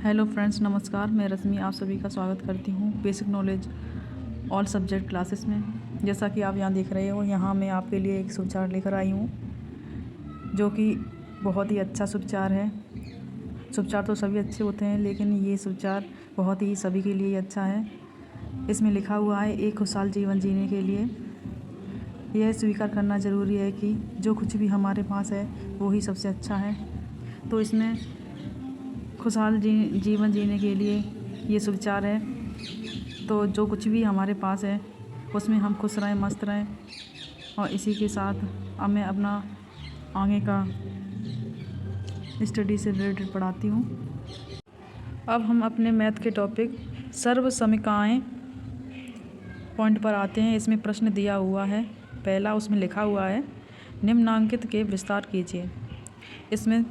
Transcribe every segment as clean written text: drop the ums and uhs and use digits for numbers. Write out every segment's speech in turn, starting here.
Hello friends, नमस्कार। मैं रश्मि आप सभी का स्वागत करती हूँ basic knowledge all subject classes में। जैसा कि आप यहाँ देख रहे हो, यहाँ मैं आपके लिए एक सुविचार लेकर आई हूँ जो कि बहुत ही अच्छा सुविचार है। सुविचार तो सभी अच्छे होते हैं, लेकिन ये सुविचार बहुत ही सभी के लिए अच्छा है। इसमें लिखा हुआ है, एक खुशहाल जीवन जीने के लिए यह स्वीकार करना ज़रूरी है कि जो कुछ भी हमारे पास है वो ही सबसे अच्छा है। तो इसमें खुशहाल जीवन जीने के लिए ये सुविचार है। तो जो कुछ भी हमारे पास है उसमें हम खुश रहें, मस्त रहें। और इसी के साथ अब मैं अपना आगे का स्टडी से रिलेटेड पढ़ाती हूँ। अब हम अपने मैथ के टॉपिक सर्वसमीकाएँ पॉइंट पर आते हैं। इसमें प्रश्न दिया हुआ है। पहला उसमें लिखा हुआ है, निम्नांकित के विस्तार कीजिए। इसमें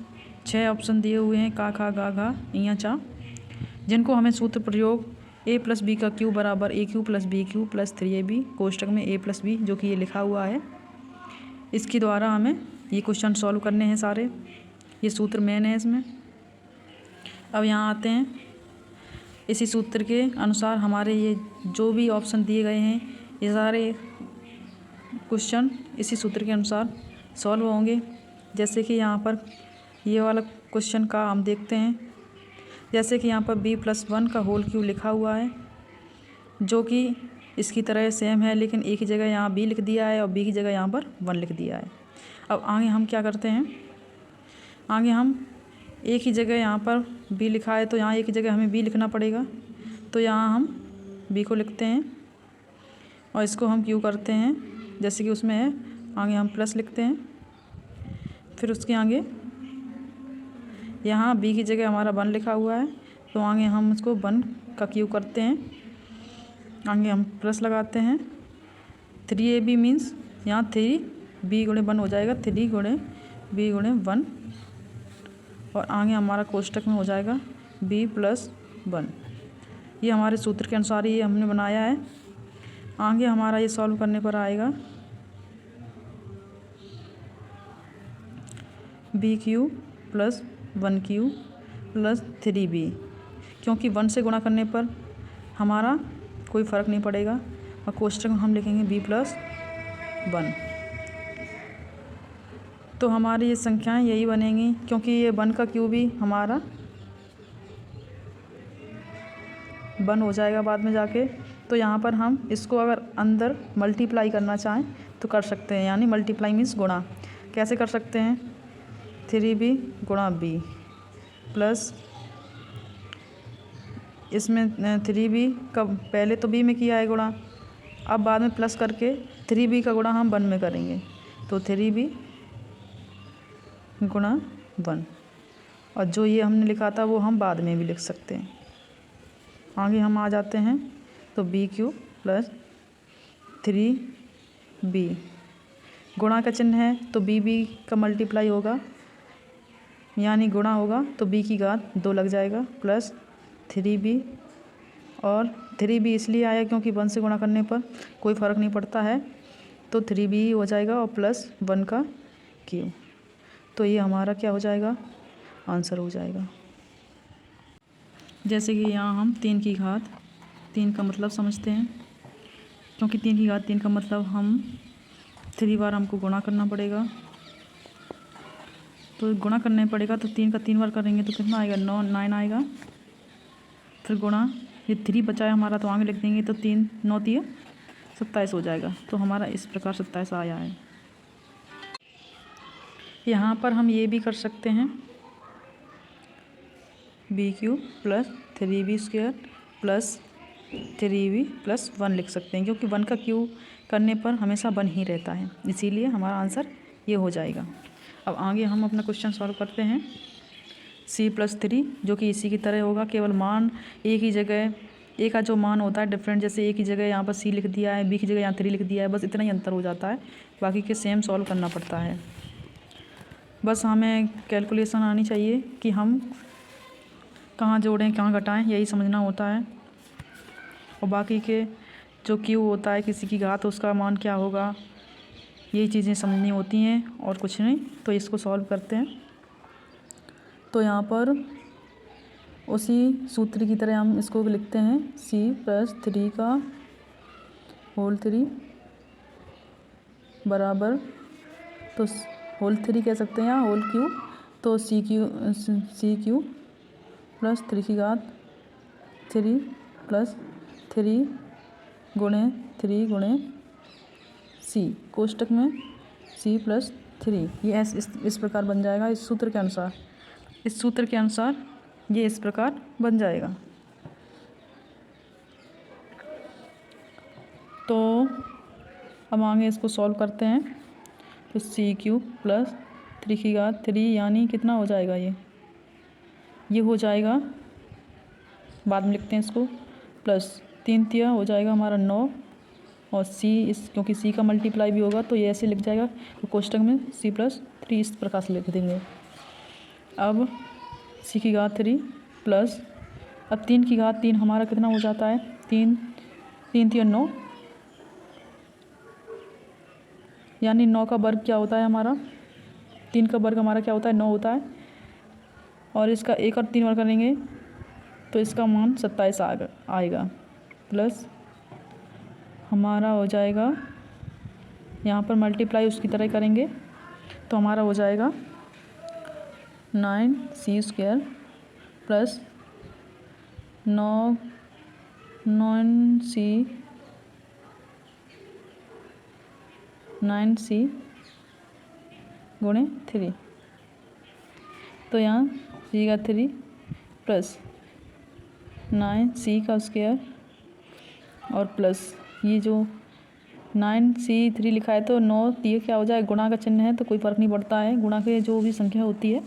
6 ऑप्शन दिए हुए हैं, का, खा, गा, घा, इया, चा, जिनको हमें सूत्र प्रयोग a + b का क्यू बराबर AQ + BQ + 3AB कोष्टक में a + b जो कि ये लिखा हुआ है, इसके द्वारा हमें ये क्वेश्चन सॉल्व करने हैं सारे। ये सूत्र मेन है इसमें। अब यहाँ आते हैं, इसी सूत्र के अनुसार हमारे ये जो भी ऑप्शन दिए गए हैं ये सारे क्वेश्चन इसी सूत्र के अनुसार सॉल्व होंगे। जैसे कि यहाँ पर ये वाला क्वेश्चन का हम देखते हैं। जैसे कि यहाँ पर b + 1 का होल क्यूब लिखा हुआ है, जो कि इसकी तरह सेम है, लेकिन एक ही जगह यहाँ b लिख दिया है और b की जगह यहाँ पर 1 लिख दिया है। अब आगे हम क्या करते हैं, आगे हम एक ही जगह यहाँ पर b लिखा है तो यहाँ एक ही जगह हमें b लिखना पड़ेगा। तो यहाँ हम b को लिखते हैं और इसको हम q करते हैं, जैसे कि उसमें है। आगे हम प्लस लिखते हैं, फिर उसके आगे यहाँ b की जगह हमारा 1 लिखा हुआ है तो आगे हम उसको 1 का क्यू करते हैं। आगे हम प्लस लगाते हैं। 3AB मीन्स यहाँ 3b × 1 हो जाएगा, 3 × b × 1। और आगे हमारा कोष्टक में हो जाएगा b + 1। ये हमारे सूत्र के अनुसार ये हमने बनाया है। आगे हमारा ये सॉल्व करने पर आएगा BQ + 1Q + 3B, क्योंकि 1 से गुणा करने पर हमारा कोई फ़र्क नहीं पड़ेगा। और कोष्टक में हम लिखेंगे b + 1। तो हमारी ये संख्याएं यही बनेंगी, क्योंकि ये 1 का क्यूब भी हमारा 1 हो जाएगा बाद में जाके। तो यहाँ पर हम इसको अगर अंदर मल्टीप्लाई करना चाहें तो कर सकते हैं, यानी मल्टीप्लाई मीन्स गुणा। कैसे कर सकते हैं, 3b × b प्लस इसमें 3b का पहले तो b में किया है गुणा, अब बाद में प्लस करके 3b का गुणा हम 1 में करेंगे। तो 3b × 1, और जो ये हमने लिखा था वो हम बाद में भी लिख सकते हैं। आगे हम आ जाते हैं तो BQ + 3b, गुणा का चिन्ह है तो b का मल्टीप्लाई होगा, यानी गुणा होगा तो b की घात 2 लग जाएगा, प्लस 3b। और 3b इसलिए आया क्योंकि 1 से गुणा करने पर कोई फ़र्क नहीं पड़ता है, तो 3b ही हो जाएगा और प्लस 1 का क्यूब। तो ये हमारा क्या हो जाएगा, आंसर हो जाएगा। जैसे कि यहाँ हम 3 की घात 3 का मतलब समझते हैं, क्योंकि 3 की घात 3 का मतलब हम 3 बार हमको गुणा करना पड़ेगा। तो गुणा करने पड़ेगा तो 3 का 3 बार करेंगे तो कितना आएगा, 9 आएगा। फिर गुणा ये 3 बचा है हमारा तो आगे लिख देंगे, तो 3 9 3 27 हो जाएगा। तो हमारा इस प्रकार 27 आया है। यहाँ पर हम ये भी कर सकते हैं, BQ + 3b² + 3b + 1 लिख सकते हैं, क्योंकि 1 का क्यू करने पर हमेशा 1 ही रहता है, इसीलिए हमारा आंसर ये हो जाएगा। अब आगे हम अपना क्वेश्चन सॉल्व करते हैं। C + 3 जो कि इसी की तरह होगा, केवल मान एक ही जगह ए का जो मान होता है डिफरेंट, जैसे ए की जगह यहाँ पर C लिख दिया है, B की जगह यहाँ 3 लिख दिया है, बस इतना ही अंतर हो जाता है, बाकी के सेम सॉल्व करना पड़ता है। बस हमें कैलकुलेशन आनी चाहिए कि हम कहाँ जोड़ें कहाँ घटाएं, यही समझना होता है। और बाकी के जो क्यू होता है किसी की घात, उसका मान क्या होगा, यही चीज़ें समझनी होती हैं और कुछ नहीं। तो इसको सॉल्व करते हैं। तो यहाँ पर उसी सूत्र की तरह हम इसको लिखते हैं c+3 का होल 3 बराबर, तो होल 3 कह सकते हैं या होल क्यू, तो सी क्यू प्लस 3 की घात 3 प्लस 3 गुणे 3 गुणे सी कोष्टक में c+3। ये इस प्रकार बन जाएगा इस सूत्र के अनुसार ये इस प्रकार बन जाएगा। तो अब आगे इसको सॉल्व करते हैं। तो c³ प्लस 3 की घात 3 यानी कितना हो जाएगा, ये हो जाएगा, बाद में लिखते हैं इसको, प्लस 3 तिया हो जाएगा हमारा 9, और क्योंकि c का मल्टीप्लाई भी होगा तो ये ऐसे लिख जाएगा, तो कोष्टक में c+3 इस प्रकार से लिख देंगे। अब c की घात 3 प्लस, अब 3 की घात 3 हमारा कितना हो जाता है, 3 तिया 9, यानी 9 का वर्ग क्या होता है हमारा, 3 का वर्ग हमारा क्या होता है, 9 होता है, और इसका 1 और 3 वर्ग करेंगे तो इसका मान 27 आएगा, प्लस हमारा हो जाएगा, यहाँ पर मल्टीप्लाई उसकी तरह करेंगे तो हमारा हो जाएगा 9c² प्लस 9c गुणे 3, तो यहाँ c का 3 प्लस 9c का स्क्वायर और प्लस ये जो 9c3 लिखा है, तो 9 ये क्या हो जाए, गुणा का चिन्ह है तो कोई फ़र्क नहीं पड़ता है, गुणा के जो भी संख्या होती है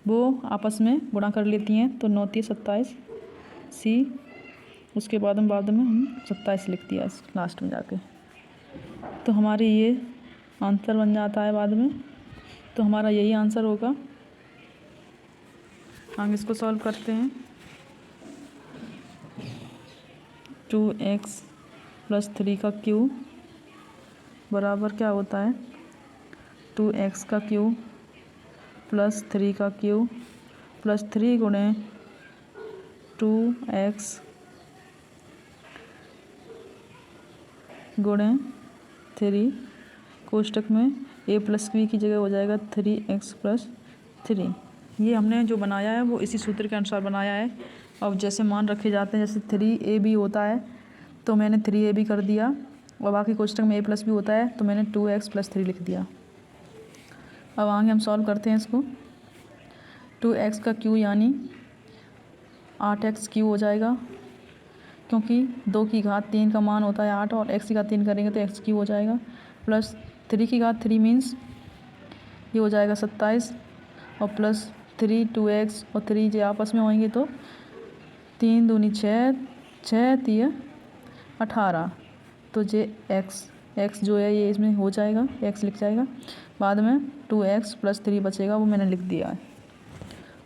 वो आपस में गुणा कर लेती हैं, तो 9 तिया 27 c, उसके बाद में हम 27 लिख दिया लास्ट में जाके, तो हमारी ये आंसर बन जाता है बाद में, तो हमारा यही आंसर होगा। हम इसको सॉल्व करते हैं। 2x प्लस 3 का क्यूब बराबर क्या होता है, 2x का क्यूब प्लस 3 का क्यूब प्लस 3 गुणे 2x गुणे 3 कोष्टक में a प्लस b की जगह हो जाएगा 3x प्लस 3। ये हमने जो बनाया है वो इसी सूत्र के अनुसार बनाया है। अब जैसे मान रखे जाते हैं, जैसे 3ab होता है तो मैंने 3ab कर दिया, और बाकी कोष्टक में a प्लस b होता है तो मैंने 2x प्लस 3 लिख दिया। अब आगे हम सॉल्व करते हैं इसको। 2x का क्यू यानी 8x क्यू हो जाएगा, क्योंकि 2 की घात 3 का मान होता है 8, और x की घात 3 करेंगे तो x क्यू हो जाएगा, प्लस 3 की घात 3 मीन्स ये हो जाएगा 27, और प्लस 3 2x और 3 जो आपस में होंगे तो 3 दूनी 6, 6 तिया 18, तो जे x जो है ये इसमें हो जाएगा, x लिख जाएगा, बाद में 2x प्लस 3 बचेगा वो मैंने लिख दिया है।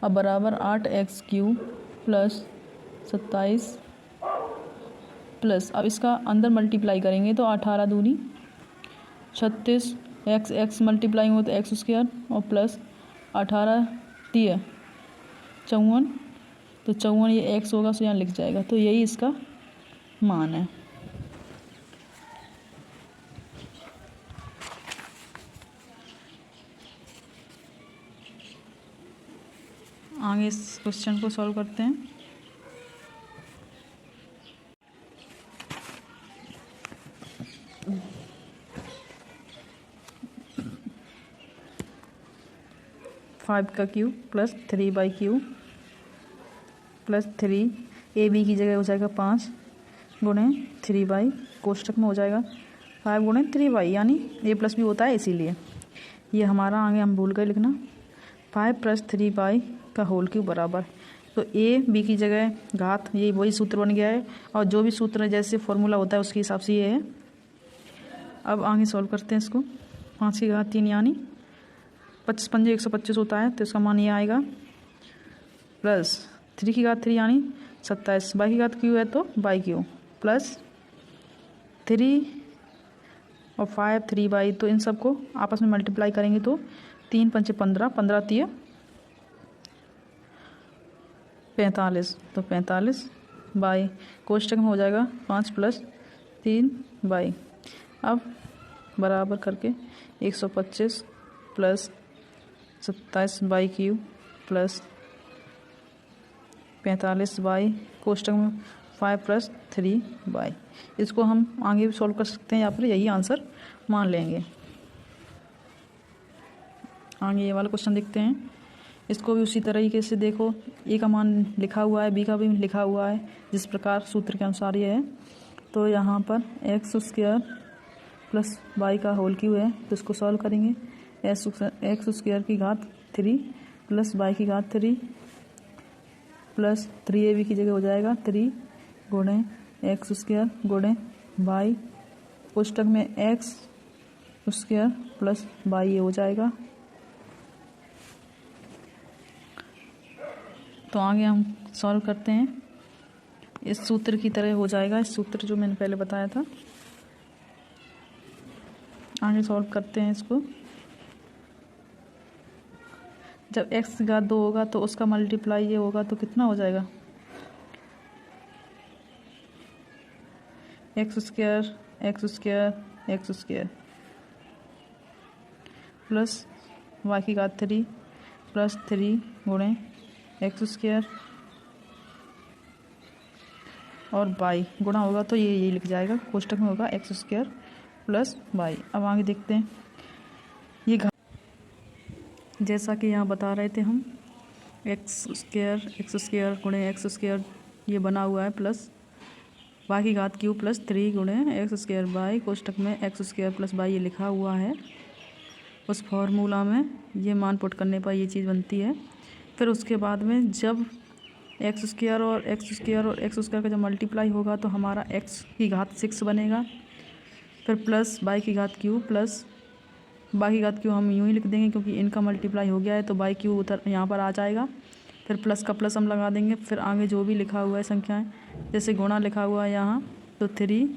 अब बराबर 8x क्यूब प्लस 27 प्लस, अब इसका अंदर मल्टीप्लाई करेंगे तो 18 दूनी 36, x मल्टीप्लाई हो तो एक्स स्क्वायर, और प्लस 18 तिया 54, तो 54 ये x होगा तो यहाँ लिख जाएगा, तो यही इसका मान है। आगे इस क्वेश्चन को सॉल्व करते हैं। फाइव का क्यूब प्लस 3/3 प्लस 3 ab की जगह हो जाएगा 5 गुणे 3 कोष्टक में हो जाएगा 5 गुणे 3 यानी a प्लस b होता है, इसीलिए ये हमारा आगे हम भूल गए लिखना। 5 प्लस 3 का होल क्यूब बराबर, तो a b की जगह घात, ये वही सूत्र बन गया है, और जो भी सूत्र जैसे फॉर्मूला होता है उसके हिसाब से ये है। अब आगे सॉल्व करते हैं इसको। 5 की घात 3 यानी 25 पंजे 125 होता है, तो इसका मान ये आएगा, प्लस 3 की घात 3 यानी 27, बाई की घात क्यू है तो बाई क्यू, प्लस 3 और 5 3 तो इन सबको आपस में मल्टीप्लाई करेंगे तो 3 पंचे 15, 15 तिया 45, तो 45 बाई कोष्टक में हो जाएगा 5 + 3 बाई, अब बराबर करके 125 + 27 बाई क्यूब प्लस 45 बाई कोष्टक में 5 + 3 बाई। इसको हम आगे भी सॉल्व कर सकते हैं, यहाँ पर यही आंसर मान लेंगे। आगे ये वाला क्वेश्चन देखते हैं। इसको भी उसी तरीके से देखो, ए का मान लिखा हुआ है, बी का भी लिखा हुआ है, जिस प्रकार सूत्र के अनुसार ये है। तो यहाँ पर x² + y का होल क्यूब है, तो इसको सॉल्व करेंगे। x² की घात 3 + y की घात 3 प्लस 3ab की जगह हो जाएगा 3 गुणे x² गुणे y कोष्टक में x² + y ये हो जाएगा। तो आगे हम सॉल्व करते हैं, इस सूत्र की तरह हो जाएगा, इस सूत्र जो मैंने पहले बताया था। आगे सॉल्व करते हैं इसको। जब x की घात 2 होगा तो उसका मल्टीप्लाई ये होगा, तो कितना हो जाएगा x² प्लस y की घात 3 प्लस 3 गुणे x² और y गुणा होगा तो ये लिख जाएगा, कोष्टक में होगा x² + y। अब आगे देखते हैं, ये जैसा कि यहाँ बता रहे थे हम, x² गुणे x² ये बना हुआ है, प्लस y की घात क्यूब प्लस 3 गुणे x² बाई कोष्टक में x² + y ये लिखा हुआ है। उस फॉर्मूला में ये मान पुट करने पर ये चीज़ बनती है। फिर उसके बाद में जब x² और x² का जब मल्टीप्लाई होगा तो हमारा x की घात 6 बनेगा। फिर प्लस y की घात क्यूब प्लस y की घात क्यूब हम यूँ ही लिख देंगे, क्योंकि इनका मल्टीप्लाई हो गया है, तो y क्यूब उधर यहाँ पर आ जाएगा। फिर प्लस का प्लस हम लगा देंगे। फिर आगे जो भी लिखा हुआ है संख्याएं, जैसे गुणा लिखा हुआ है यहाँ, तो 3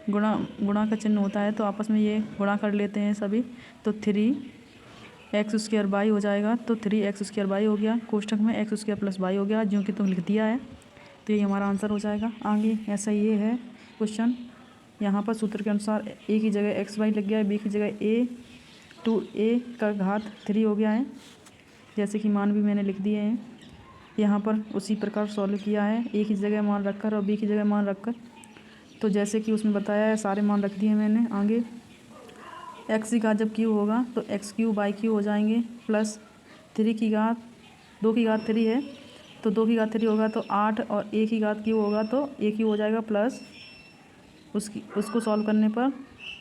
गुणा का चिन्ह होता है, तो आपस में ये गुणा कर लेते हैं सभी, तो 3x² y हो जाएगा। तो 3x² y हो गया, कोष्टक में x² + y हो गया, जो कि तुम लिख दिया है, तो ये हमारा आंसर हो जाएगा। आगे ऐसा ये है क्वेश्चन, यहाँ पर सूत्र के अनुसार a की जगह xy लग गया है, b की जगह a का घात 3 हो गया है, जैसे कि मान भी मैंने लिख दिए हैं। यहाँ पर उसी प्रकार सॉल्व किया है, a की जगह मान रखकर और b की जगह मान रखकर, तो जैसे कि उसमें बताया है सारे मान रख दिए मैंने। आगे x की घात जब क्यूब होगा तो x³ बाई क्यूब हो जाएंगे, प्लस 2 की घात 3 है, तो 2 की घात 3 होगा तो 8, और a की घात क्यूब होगा तो a क्यूब हो जाएगा, प्लस उसको सॉल्व करने पर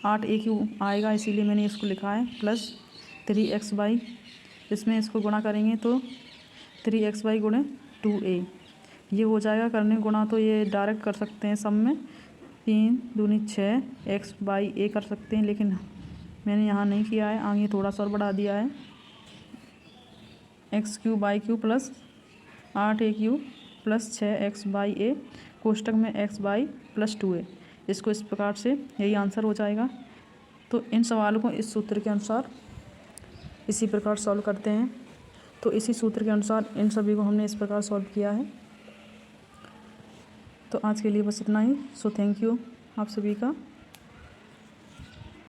8a क्यूब आएगा, इसीलिए मैंने इसको लिखा है, प्लस 3xy। इसमें इसको गुणा करेंगे तो 3xy गुणे 2a ये हो जाएगा। करने गुणा तो ये डायरेक्ट कर सकते हैं, सब में 3 दूनी 6 x/a कर सकते हैं, लेकिन मैंने यहाँ नहीं किया है, आगे थोड़ा सा और बढ़ा दिया है, x³ by cube plus 8a cube plus 6x/a कोष्टक में x/+ 2a। इसको इस प्रकार से यही आंसर हो जाएगा। तो इन सवालों को इस सूत्र के अनुसार इसी प्रकार सॉल्व करते हैं। तो इसी सूत्र के अनुसार इन सभी को हमने इस प्रकार सॉल्व किया है। तो आज के लिए बस इतना ही। सो थैंक यू आप सभी का।